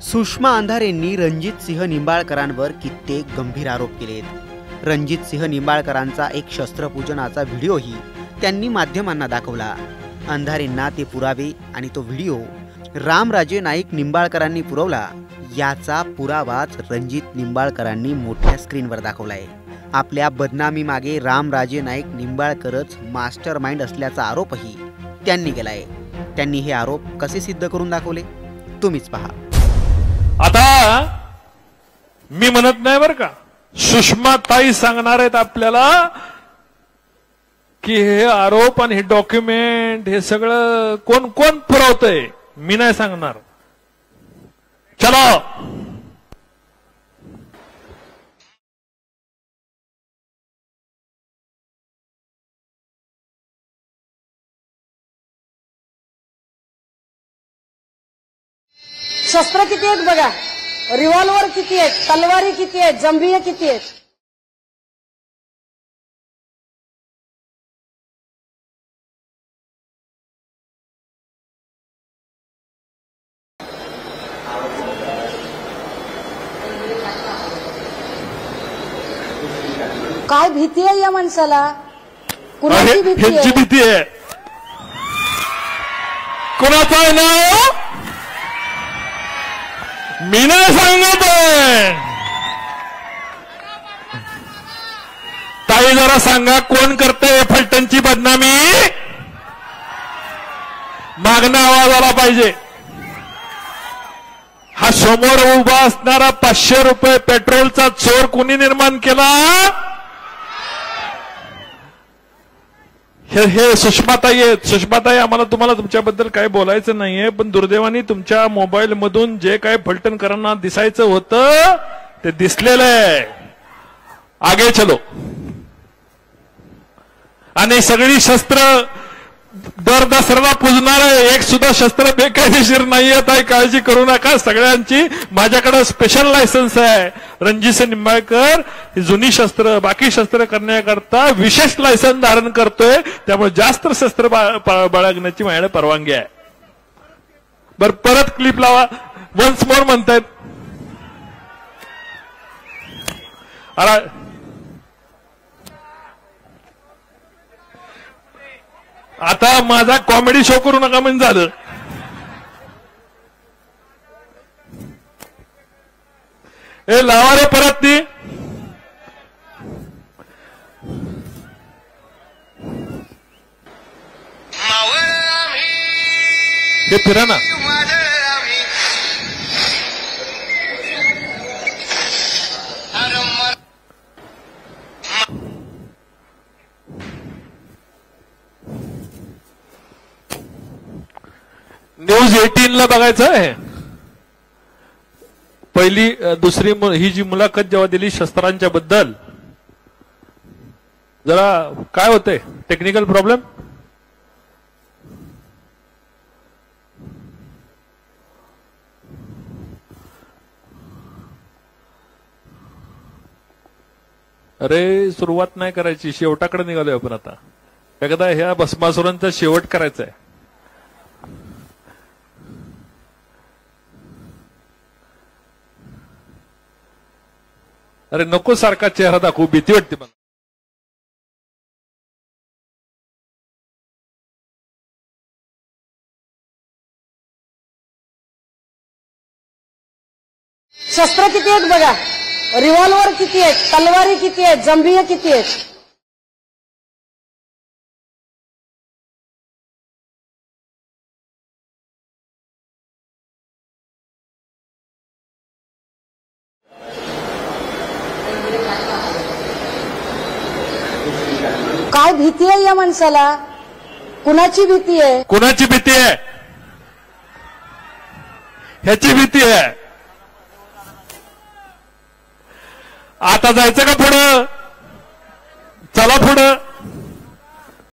सुषमा अंधारेंनी रणजित सिंह निंबाळकरांवर कित्येक गंभीर आरोप केलेत। रणजित सिंह निंबाळकरांचा एक शस्त्रपूजनाचा व्हिडिओही त्यांनी माध्यमांना दाखवला। अंधारेंना ते पुरावे आणि तो व्हिडिओ रामराजे नाईक निंबाळकरांनी पुरवला याचा पुरावाच रणजित निंबाळकरांनी मोठ्या स्क्रीनवर दाखवलाय। आपल्या बदनामी मागे रामराजे नाईक निंबाळकरच मास्टरमाइंड असल्याचा आरोपही त्यांनी केलाय। त्यांनी हे आरोप कसे सिद्ध करून दाखवले तुम्हीच पहा। आता मी म्हणत नाही बर का, सुषमा ताई सांगणार आहेत आपल्याला की हे आरोप आणि हे डॉक्युमेंट हे सगळं कोण कोण पुरवतंय, मी नाही सांगणार। चलो शस्त्र किती आहेत बघा, रिव्हॉल्वर किती आहेत, तलवारी किती आहेत, जंबिये किती आहेत। काय भीती आहे या माणसाला, कुणाची भीती आहे? भीती आहे कुणाचं आहे ना, मी नाही सांगत आहे। ताई जरा सांगा कोण करतंय फलटणची बदनामी, मागणं आवाज आला पाहिजे। हा समोर उभा असणारा 500 रुपये पेट्रोलचा चोर कोणी निर्माण केला? हे सुषमाताई आहेत। सुषमाताई, आम्हाला तुम्हाला तुमच्याबद्दल काही बोलायचं नाहीये, पण दुर्दैवाने तुमच्या मोबाईल मधून जे काही फलटणकरांना दिसायचं होतं ते दिसलेलं आहे। आगे चलो। आणि सगळी शस्त्र दर दसऱ्याला पुजणार आहे, एक सुद्धा शस्त्र बेकायदेशीर नाही आहे, ताई काळजी करू नका। सगळ्यांची माझ्याकडे स्पेशल लायसन्स आहे। रणजित सिंह निंबाळकर ही जुनी शस्त्र बाकी शस्त्र करण्याकरता विशेष लायसन्स धारण करतोय, त्यामुळे जास्त शस्त्र बाळगण्याची माझ्याकडे परवानगी आहे। बर परत क्लिप लावा, वन्स मोर म्हणतायत। अरे आता माझा कॉमेडी शो करू नका म्हणजे झालं। ए लावा रे परत ती, हे फिरा ना। न्यूज 18 ला बघायचं आहे। पहिली दुसरी ही जी मुलाखत जेव्हा दिली शस्त्रांच्या बद्दल, जरा काय होतंय टेक्निकल प्रॉब्लेम, अरे सुरुवात नाही करायची, शेवटाकडे निघालोय आपण आता। एकदा ह्या भस्मासुरांचा शेवट करायचा आहे। अरे नको सारखा चेहरा दाखवू, भीती वाटते मला। शस्त्र किती आहेत बघा, रिव्हॉल्वर किती आहेत, तलवारी किती आहेत, जंबिये किती आहेत। काय भीती आहे या माणसाला, कुणाची भीती आहे? कुणाची भीती आहे? ह्याची भीती आहे। आता जायचं का पुढं? चला पुढं।